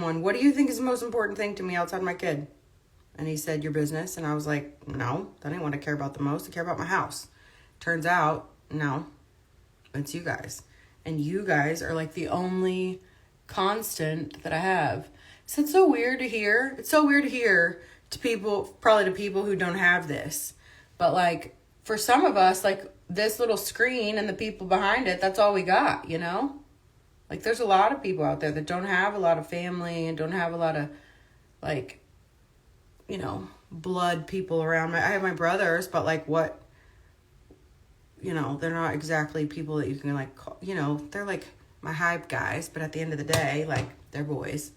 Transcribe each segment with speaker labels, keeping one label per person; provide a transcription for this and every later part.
Speaker 1: what do you think is the most important thing to me outside my kid? And he said, your business. And I was like, no, that ain't what I care about the most. I care about my house. Turns out, no, it's you guys. And you guys are like the only constant that I have. So it's so weird to hear. It's so weird to hear to people, probably to people who don't have this. But like, for some of us, like this little screen and the people behind it, that's all we got, you know? Like there's a lot of people out there that don't have a lot of family and don't have a lot of like, you know, blood people around. I have my brothers, but like what, you know, they're not exactly people that you can like, call, you know, they're like my hype guys, but at the end of the day, like they're boys.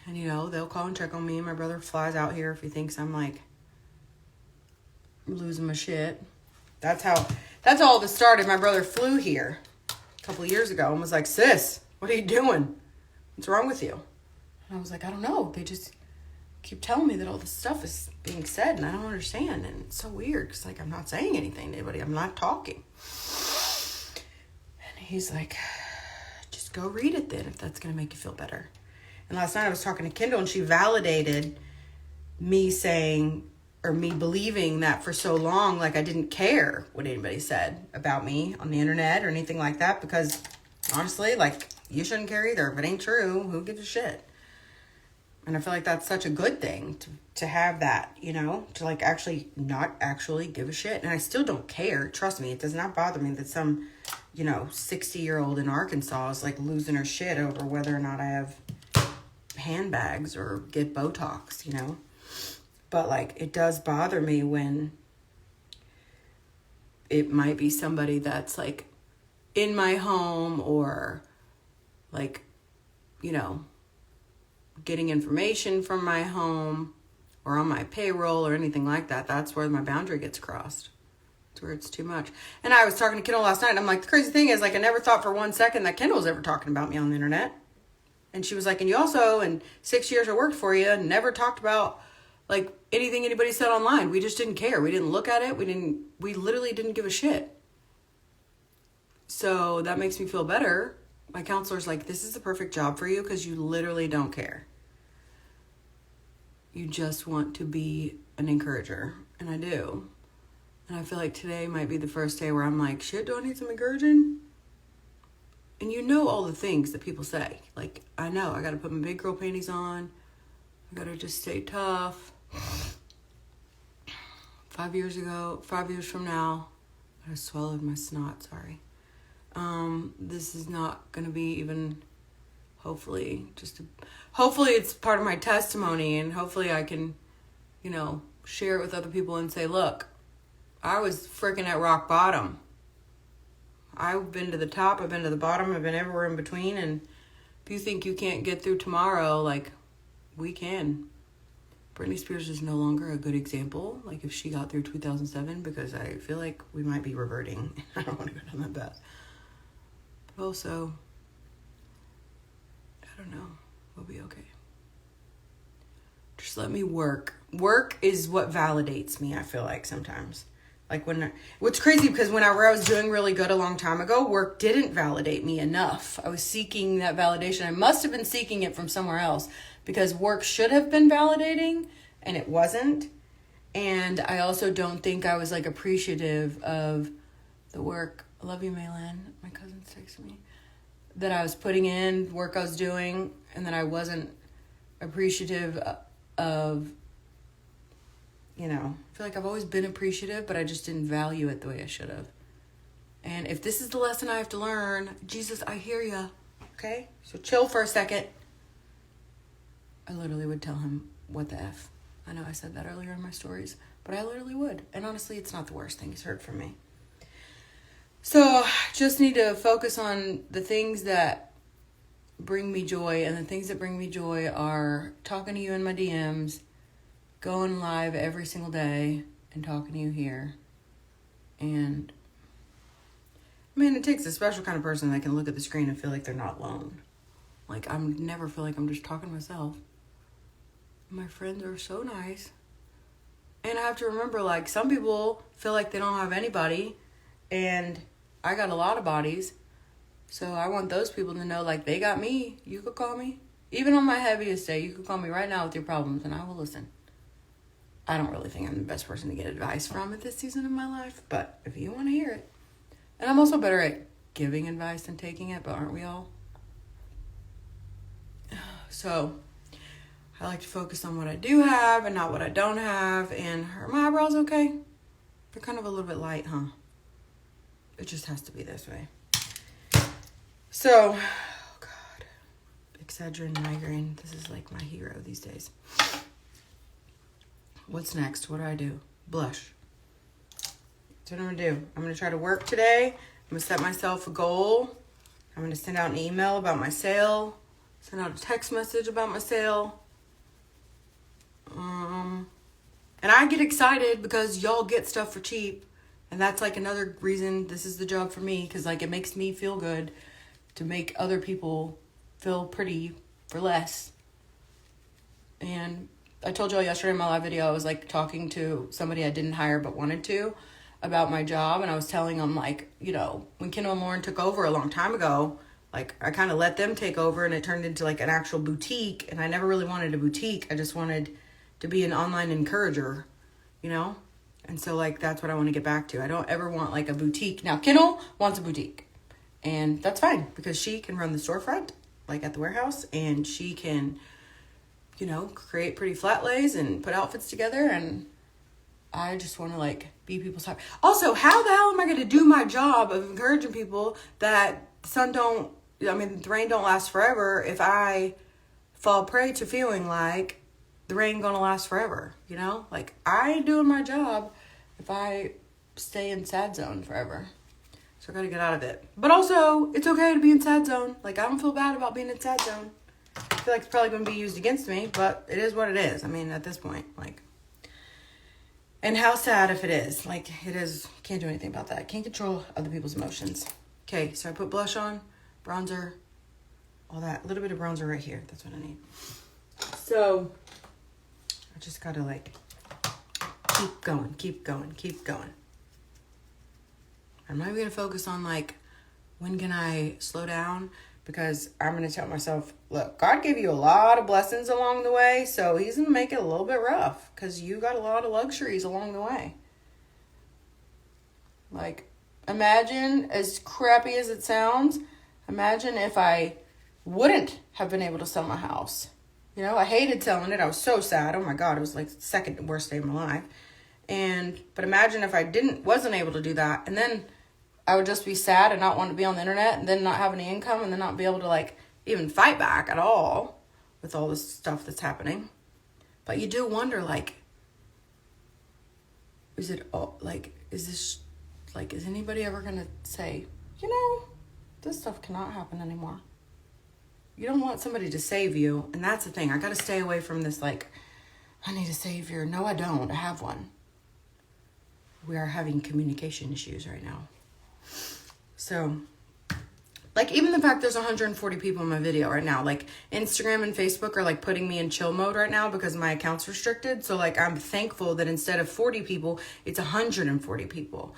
Speaker 1: And, you know, they'll call and check on me. My brother flies out here if he thinks I'm like losing my shit. That's all this started. My brother flew here a couple of years ago and was like, sis, what are you doing? What's wrong with you? And I was like, I don't know. They just keep telling me that all this stuff is being said and I don't understand. And it's so weird because like I'm not saying anything to anybody. I'm not talking. And he's like, just go read it then if that's going to make you feel better. And last night I was talking to Kendall and she validated me saying or me believing that for so long, like I didn't care what anybody said about me on the internet or anything like that because honestly, like you shouldn't care either. If it ain't true, who gives a shit? And I feel like that's such a good thing to have that, you know, to like actually not actually give a shit. And I still don't care. Trust me, it does not bother me that some, you know, 60-year-old in Arkansas is like losing her shit over whether or not I have handbags or get Botox, you know. But like it does bother me when it might be somebody that's like in my home or like, you know, getting information from my home or on my payroll or anything like that. That's where my boundary gets crossed. It's where it's too much. And I was talking to Kendall last night and I'm like, the crazy thing is like I never thought for 1 second that Kendall was ever talking about me on the internet. And she was like, and you also, in 6 years I worked for you, never talked about like anything anybody said online. We just didn't care. We didn't look at it. We literally didn't give a shit. So that makes me feel better. My counselor's like, this is the perfect job for you because you literally don't care. You just want to be an encourager. And I do. And I feel like today might be the first day where I'm like, shit, do I need some encouraging? And you know all the things that people say. Like, I know, I got to put my big girl panties on. I got to just stay tough. 5 years from now, I swallowed my snot, sorry. This is not going to be even, hopefully it's part of my testimony and hopefully I can, you know, share it with other people and say, look, I was freaking at rock bottom. I've been to the top, I've been to the bottom, I've been everywhere in between, and if you think you can't get through tomorrow, like, we can. Britney Spears is no longer a good example, like if she got through 2007, because I feel like we might be reverting. I don't want to go down that path. But also, I don't know, we'll be okay. Just let me work. Work is what validates me, I feel like sometimes. Like what's crazy because when I was doing really good a long time ago, work didn't validate me enough. I was seeking that validation. I must have been seeking it from somewhere else because work should have been validating and it wasn't. And I also don't think I was like appreciative of the work. I love you, Maylan. My cousin's texting me. That I was putting in, work I was doing, and that I wasn't appreciative of, you know, I feel like I've always been appreciative, but I just didn't value it the way I should have. And if this is the lesson I have to learn, Jesus, I hear ya. Okay? So chill for a second. I literally would tell him, what the F? I know I said that earlier in my stories, but I literally would. And honestly, it's not the worst thing he's heard from me. So just need to focus on the things that bring me joy. And the things that bring me joy are talking to you in my DMs, going live every single day and talking to you here. And I mean, it takes a special kind of person that can look at the screen and feel like they're not alone. Like, I never feel like I'm just talking to myself. My friends are so nice. And I have to remember, like, some people feel like they don't have anybody. And I got a lot of bodies. So I want those people to know, like, they got me. You could call me. Even on my heaviest day, you can call me right now with your problems and I will listen. I don't really think I'm the best person to get advice from at this season of my life, but if you want to hear it. And I'm also better at giving advice than taking it, but aren't we all? So I like to focus on what I do have and not what I don't have. And are my eyebrows okay? They're kind of a little bit light, huh? It just has to be this way. So, oh God, Excedrin, migraine. This is like my hero these days. What's next? What do? Blush. That's what I'm going to do. I'm going to try to work today. I'm going to set myself a goal. I'm going to send out an email about my sale. Send out a text message about my sale. And I get excited because y'all get stuff for cheap. And that's like another reason this is the job for me. Because like it makes me feel good to make other people feel pretty for less. And I told y'all yesterday in my live video, I was like talking to somebody I didn't hire but wanted to about my job. And I was telling them like, you know, when Kendall and Lauren took over a long time ago, like I kind of let them take over and it turned into like an actual boutique. And I never really wanted a boutique. I just wanted to be an online encourager, you know? And so like, that's what I want to get back to. I don't ever want like a boutique. Now Kendall wants a boutique and that's fine because she can run the storefront like at the warehouse and she can, you know, create pretty flat lays and put outfits together. And I just want to like be people's type. Also, how the hell am I going to do my job of encouraging people that the rain don't last forever if I fall prey to feeling like the rain gonna last forever, you know? Like, I ain't doing my job if I stay in sad zone forever. So I gotta get out of it. But also, it's okay to be in sad zone. Like, I don't feel bad about being in sad zone. I feel like it's probably gonna be used against me, but it is what it is. I mean, at this point, like... And how sad if it is. Like, it is... Can't do anything about that. Can't control other people's emotions. Okay, so I put blush on, bronzer, all that. A little bit of bronzer right here. That's what I need. So... I just gotta like keep going. I'm not even gonna focus on like when can I slow down because I'm gonna tell myself, look, God gave you a lot of blessings along the way, so he's gonna make it a little bit rough because you got a lot of luxuries along the way. Like, imagine, as crappy as it sounds, imagine if I wouldn't have been able to sell my house. You know, I hated selling it. I was so sad. Oh my God, it was like the second worst day of my life. But imagine if I wasn't able to do that. And then I would just be sad and not want to be on the internet and then not have any income and then not be able to like even fight back at all with all this stuff that's happening. But you do wonder like, is anybody ever going to say, you know, this stuff cannot happen anymore? You don't want somebody to save you. And that's the thing. I got to stay away from this, like, I need a savior. No, I don't. I have one. We are having communication issues right now. So, like, even the fact there's 140 people in my video right now, like, Instagram and Facebook are, like, putting me in chill mode right now because my account's restricted. So, like, I'm thankful that instead of 40 people, it's 140 people.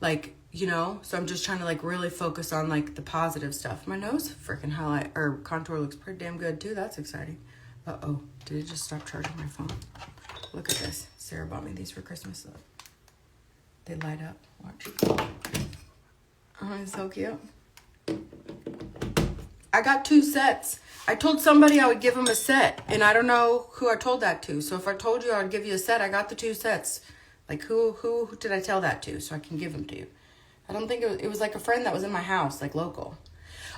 Speaker 1: Like, you know, so I'm just trying to like really focus on like the positive stuff. My nose freaking highlight or contour looks pretty damn good too. That's exciting. Uh-oh, did it just stop charging my phone? Look at this. Sarah bought me these for Christmas. Look. They light up. Watch. Oh, it's so cute. I got 2 sets. I told somebody I would give them a set and I don't know who I told that to. So if I told you I would give you a set, I got the 2 sets. Like, who did I tell that to so I can give them to you? I don't think it was like a friend that was in my house, like local.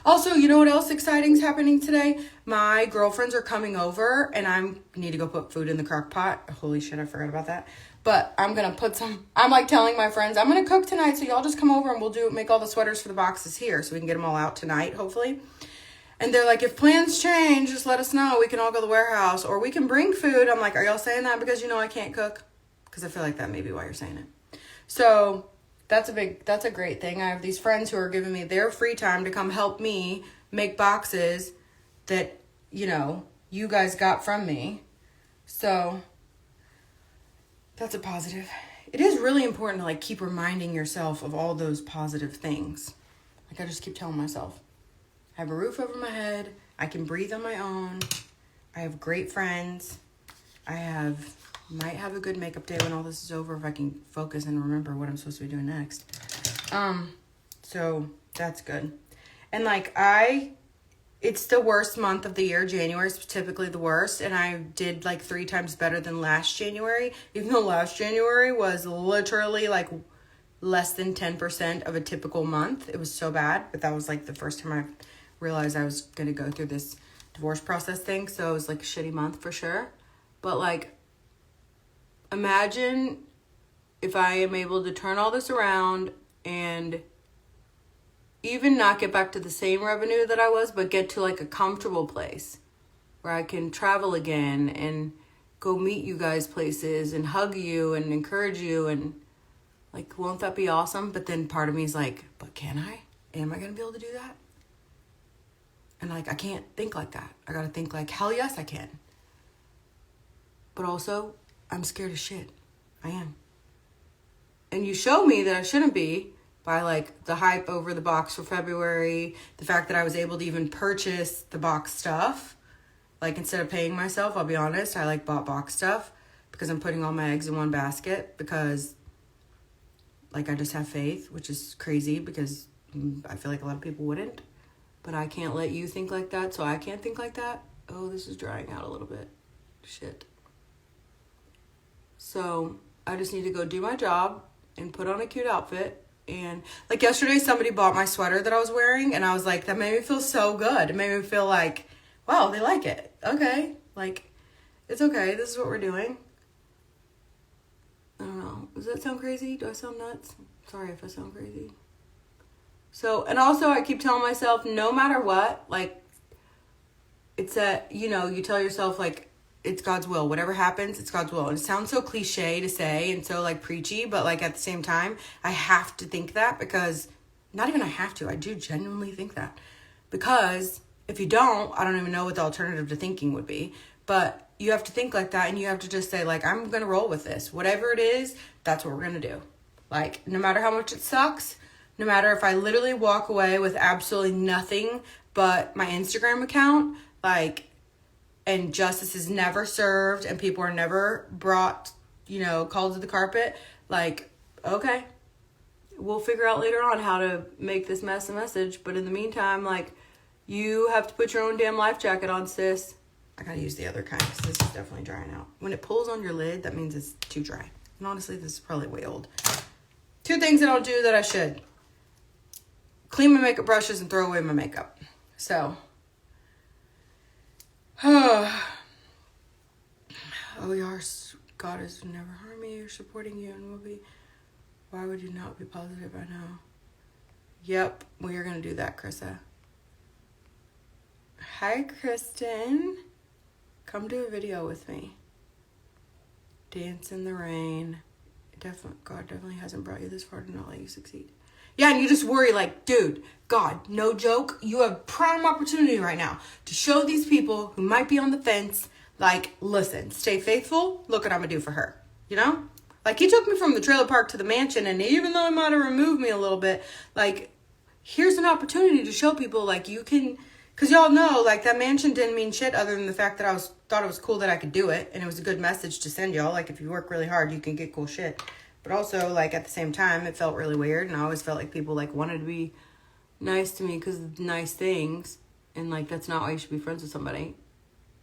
Speaker 1: Also, you know what else exciting is happening today? My girlfriends are coming over and I need to go put food in the crock pot. Holy shit, I forgot about that. But I'm going to put I'm like telling my friends, I'm going to cook tonight. So y'all just come over and we'll make all the sweaters for the boxes here so we can get them all out tonight, hopefully. And they're like, if plans change, just let us know. We can all go to the warehouse or we can bring food. I'm like, are y'all saying that because you know I can't cook? Because I feel like that may be why you're saying it. So that's a great thing. I have these friends who are giving me their free time to come help me make boxes that, you know, you guys got from me. So that's a positive. It is really important to like keep reminding yourself of all those positive things. Like I just keep telling myself, I have a roof over my head. I can breathe on my own. I have great friends. Might have a good makeup day when all this is over if I can focus and remember what I'm supposed to be doing next. So that's good. And like it's the worst month of the year. January is typically the worst. And I did like 3 times better than last January. Even though last January was literally like less than 10% of a typical month. It was so bad. But that was like the first time I realized I was going to go through this divorce process thing. So it was like a shitty month for sure. But like, imagine if I am able to turn all this around and even not get back to the same revenue that I was, but get to like a comfortable place where I can travel again and go meet you guys places and hug you and encourage you. And like, won't that be awesome? But then part of me is like, but can I? Am I going to be able to do that? And like, I can't think like that. I got to think like, hell yes, I can. But also, I'm scared as shit. I am. And you show me that I shouldn't be by like the hype over the box for February, the fact that I was able to even purchase the box stuff. Like instead of paying myself, I'll be honest, I like bought box stuff because I'm putting all my eggs in one basket because like I just have faith, which is crazy because I feel like a lot of people wouldn't. But I can't let you think like that, so I can't think like that. Oh, this is drying out a little bit. Shit. So I just need to go do my job and put on a cute outfit. And like yesterday, somebody bought my sweater that I was wearing. And I was like, that made me feel so good. It made me feel like, wow, they like it. Okay. Like, it's okay. This is what we're doing. I don't know. Does that sound crazy? Do I sound nuts? Sorry if I sound crazy. So, and also I keep telling myself, no matter what, like, it's you tell yourself, like, it's God's will. Whatever happens, it's God's will. And it sounds so cliche to say and so like preachy, but like at the same time, I have to think that because not even I have to, I do genuinely think that. Because if you don't, I don't even know what the alternative to thinking would be. But you have to think like that and you have to just say like, I'm going to roll with this. Whatever it is, that's what we're going to do. Like no matter how much it sucks, no matter if I literally walk away with absolutely nothing but my Instagram account, like, and justice is never served and people are never brought, called to the carpet, like, okay, we'll figure out later on how to make this mess a message. But in the meantime, like, you have to put your own damn life jacket on, sis. I gotta use the other kind because this is definitely drying out. When it pulls on your lid, that means it's too dry. And honestly, this is probably way old. 2 things I don't do that I should. Clean my makeup brushes and throw away my makeup. So... oh, God has never harmed me or supporting you and will be. Why would you not be positive right now? Yep, well, you're going to do that, Krista. Hi, Kristen. Come do a video with me. Dance in the rain. God definitely hasn't brought you this far to not let you succeed. Yeah, and you just worry like, dude, God, no joke. You have prime opportunity right now to show these people who might be on the fence, like, listen, stay faithful. Look what I'm going to do for her. Like, he took me from the trailer park to the mansion, and even though he might have removed me a little bit, like, here's an opportunity to show people, like, you can, because y'all know, like, that mansion didn't mean shit other than the fact that thought it was cool that I could do it, and it was a good message to send y'all. Like, if you work really hard, you can get cool shit. But also, like, at the same time, it felt really weird. And I always felt like people, like, wanted to be nice to me because of nice things. And, like, that's not why you should be friends with somebody.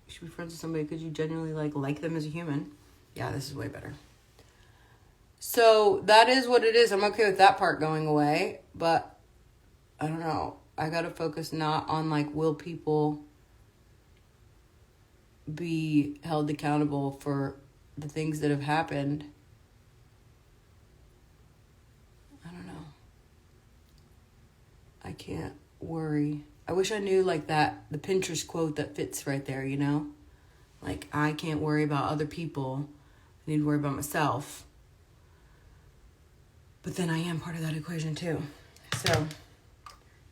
Speaker 1: You should be friends with somebody because you genuinely, like them as a human. Yeah, this is way better. So, that is what it is. I'm okay with that part going away. But, I don't know. I got to focus not on, like, will people be held accountable for the things that have happened. I can't worry. I wish I knew like that, the Pinterest quote that fits right there, Like, I can't worry about other people. I need to worry about myself. But then I am part of that equation too. So,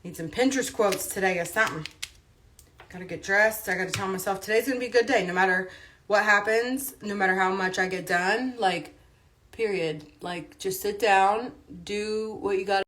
Speaker 1: need some Pinterest quotes today or something. Gotta get dressed. I gotta tell myself today's gonna be a good day. No matter what happens, no matter how much I get done, like, period. Like, just sit down, do what you gotta